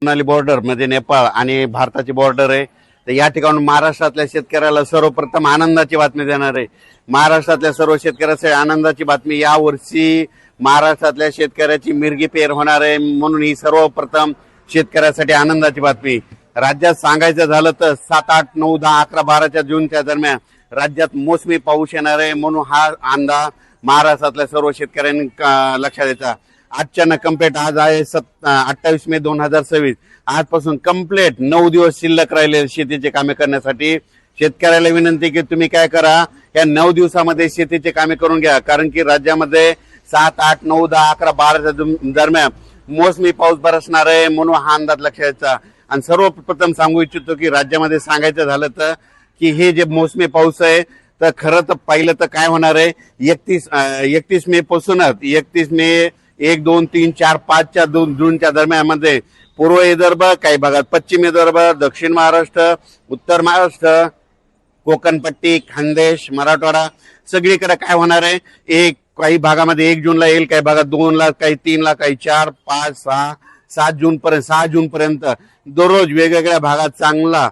Sonali border मध्ये नेपाळ आणि भारताची बॉर्डर आहे। तर या ठिकाणी महाराष्ट्रातल्या शेतकऱ्याला सर्वप्रथम आनंदाची बातमी देणार आहे। महाराष्ट्रातल्या सर्व शेतकऱ्यांसाठी आनंदाची बातमी, या वर्षी महाराष्ट्रातल्या शेतकऱ्याची मिरगी पेर होणार आहे, म्हणून ही सर्वप्रथम शेतकऱ्यासाठी आनंदाची बातमी। राज्यात सांगायचं झालं तर 7, 8, 9, 10, 11, 12 जूनच्या दरम्यान राज्यात मोसमी पाऊस येणार आहे, म्हणून हा अंदाज महाराष्ट्रातल्या सर्व शेतकऱ्यांनी लक्षात द्यायचा। आजच्या कंप्लीट आज आहे 28 मे 2026। आजपासून कंप्लीट 9 दिवस शिल्लक राहिले शेतीचे कामे करण्यासाठी। शेतकऱ्याला विनंती की तुम्ही काय करा, या 9 दिवसामध्ये शेतीचे कामे करून घ्या, कारण की राज्यामध्ये 7, 8, 9, 10, 11, 12 दरम्यान मोसमी पाऊस बरसणार आहे, म्हणून हा अंदाज लक्षात घ्यायचा। आणि सर्वप्रथम सांगू इच्छितो की राज्यामध्ये सांगायचं झालं तर की हे जे मोसमी पाऊस आहे तर खरं तर पहिलं तर काय होणार आहे, 31 मे पासूनच 31 मे 1, 2, 3, 4, 5 जूनच्या दरम्यान मध्ये पूर्व विदर्भ, काही भागात पश्चिम विदर्भ, दक्षिण महाराष्ट्र, उत्तर महाराष्ट्र, कोकणपट्टी, खानदेश, मराठवाडा सगळीकडे काय होणार आहे, काही भागामध्ये 1 जूनला येईल, काही भागात 2 ला, काही 3 ला, काही 4, 5, 6, 6 जून पर्यंत दररोज वेगवेगळ्या भागात चांगला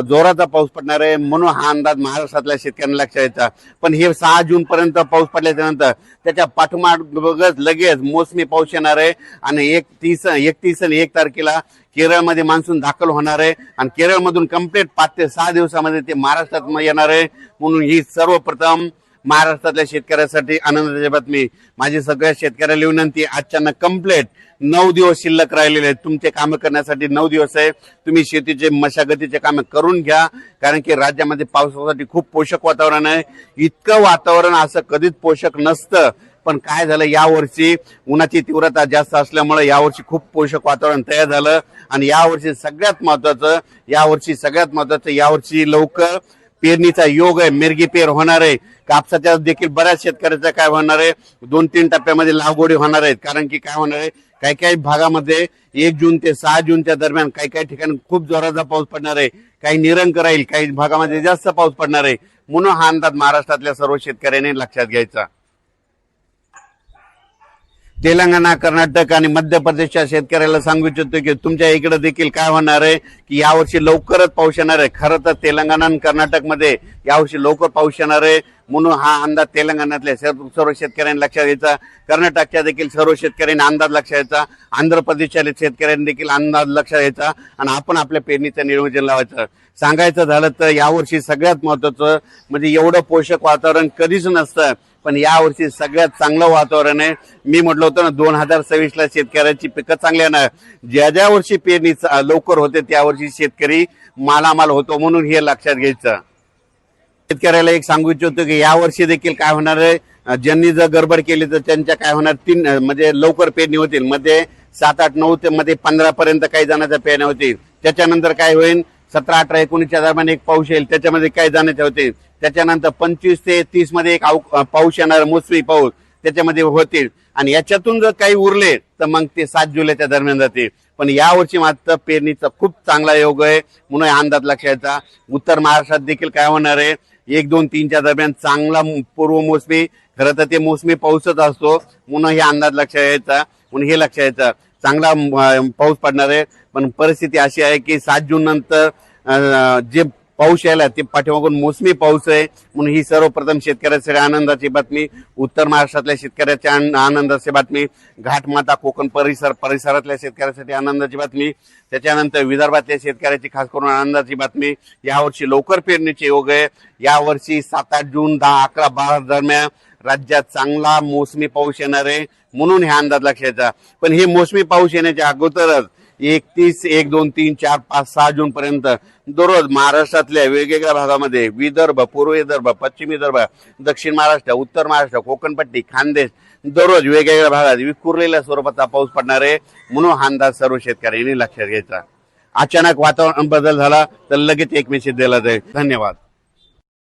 जोराचा पाऊस पडणार आहे, म्हणून हा अंदाज महाराष्ट्रातल्या शेतकऱ्यांना लक्षात यायचा। पण हे 6 जून पर्यंत पाऊस पडल्याच्या नंतर त्याच्या पाठोपाठ लगेच मोसमी पाऊस येणार आहे आणि 31 आणि 1 तारखेला केरळमध्ये मान्सून दाखल होणार आहे आणि केरळमधून कंप्लीट 5 ते 6 दिवसामध्ये ते महाराष्ट्रात येणार आहे, म्हणून ही सर्वप्रथम महाराष्ट्रातल्या शेतकऱ्यासाठी आनंदाची बातमी। माझी सगळ्या शेतकऱ्याला विनंती, आजच्या कंप्लीट 9 दिवस शिल्लक राहिलेले आहेत, तुमचे काम करण्यासाठी 9 दिवस आहे, तुम्ही शेतीचे मशागतीचे काम करून घ्या, कारण की राज्यामध्ये पावसासाठी खूप पोषक वातावरण आहे। इतकं वातावरण असं कधीच पोषक नसतं, पण काय झालं, यावर्षी उन्हाची तीव्रता जास्त असल्यामुळे यावर्षी खूप पोषक वातावरण तयार झालं। आणि यावर्षी सगळ्यात महत्वाचं यावर्षी लवकर पेरणीचा योग आहे, मिरगी पेर होणार आहे। कापसाच्या देखील बऱ्याच शेतकऱ्याचा काय होणार आहे, 2-3 टप्प्यामध्ये लागवडी होणार आहेत, कारण की काय होणार आहे, काही भागामध्ये 1 जून ते 6 जूनच्या दरम्यान काही ठिकाणी खूप जोराचा पाऊस पडणार आहे, काही निरंक राहील, काही भागामध्ये जास्त पाऊस पडणार आहे, म्हणून हा अंदाज महाराष्ट्रातल्या सर्व शेतकऱ्यांनी लक्षात घ्यायचा। तेलंगणा, कर्नाटक आणि मध्य प्रदेशच्या शेतकऱ्याला सांगू इच्छितो की तुमच्या इकडे देखील काय होणार आहे की यावर्षी लवकरच पाऊस येणार आहे। खरं तर तेलंगणा आणि कर्नाटकमध्ये यावर्षी लवकर पाऊस येणार आहे, म्हणून हा अंदाज तेलंगणातल्या सर्व शेतकऱ्यांनी लक्षात घ्यायचा। कर्नाटकच्या देखील सर्व शेतकऱ्यांनी अंदाज लक्षात घ्यायचा, आंध्र प्रदेशच्या शेतकऱ्यांनी देखील अंदाज लक्षात घ्यायचा आणि आपण आपल्या पेरणीचं नियोजन लावायचं। सांगायचं झालं तर यावर्षी सगळ्यात महत्वाचं म्हणजे एवढं पोषक वातावरण कधीच नसतं, पण यावर्षी सगळ्यात चांगलं वातावरण आहे। मी म्हटलं होतं ना 2026 ला शेतकऱ्याची पिकं चांगली येणार, ज्या वर्षी पेरणी लवकर होते त्या वर्षी शेतकरी मालामाल होतो, म्हणून हे लक्षात घ्यायचं। शेतकऱ्याला एक सांगू इच्छितो की यावर्षी देखील काय होणार आहे, ज्यांनी जर गडबड केली तर त्यांच्या काय होणार, 3 म्हणजे लवकर पेरणी होतील, मध्ये 7, 8, 9 ते मध्ये 15 पर्यंत काही जणांच्या पेरण्या होतील। त्याच्यानंतर काय होईल, 17, 18, 19च्या दरम्यान एक पाऊस येईल, त्याच्यामध्ये काही जाण्याच्या होतील। त्याच्यानंतर 25 ते 30 मध्ये एक पाऊस येणार, मोसमी पाऊस त्याच्यामध्ये होतील, आणि याच्यातून जर काही उरले तर मग ते 7 जुलैच्या दरम्यान जाते। पण यावर्षी मात्र पेरणीचा खूप चांगला योग आहे, म्हणून अंदाज लक्षात घ्यायचा। उत्तर महाराष्ट्रात देखील काय होणार आहे, 1, 2, 3च्या दरम्यान चांगला पूर्व मोसमी, खरं तर ते मोसमी पाऊसच असतो, म्हणून हे अंदाज लक्षात घ्यायचा। म्हणून हे लक्षात घ्यायचं, चांगला पाऊस पडणार आहे, पण परिस्थिती अशी आहे की 7 जून नंतर जे पाऊस यायला ते पाठीमागून मोसमी पाऊस आहे, म्हणून ही सर्वप्रथम शेतकऱ्यासाठी आनंदाची बातमी। उत्तर महाराष्ट्रातल्या शेतकऱ्याच्या आनंदाची बातमी, घाटमाता कोकण परिसरातल्या शेतकऱ्यासाठी आनंदाची बातमी, त्याच्यानंतर विदर्भातल्या शेतकऱ्याची खास करून आनंदाची बातमी। यावर्षी लवकर पेरणीचे योग आहे, यावर्षी 7, 8 जून 10, 11, 12 दरम्यान राज्यात चांगला मोसमी पाऊस येणार आहे, म्हणून हे अंदाज लक्षात घ्यायचा। पण हे मोसमी पाऊस येण्याच्या अगोदरच 31, 1, 2, 3, 4, 5, 6 जून पर्यंत दररोज महाराष्ट्रातल्या वेगवेगळ्या भागामध्ये विदर्भ, पूर्व विदर्भ, पश्चिम विदर्भ, दक्षिण महाराष्ट्र, उत्तर महाराष्ट्र, कोकणपट्टी, खानदेश दररोज वेगवेगळ्या भागात विखुरलेल्या स्वरूपाचा पाऊस पडणार आहे, म्हणून हा अंदाज सर्व शेतकऱ्यांनी लक्षात घ्यायचा। अचानक वातावरण बदल झाला तर लगेच एक मेसेज दिला जाईल। धन्यवाद।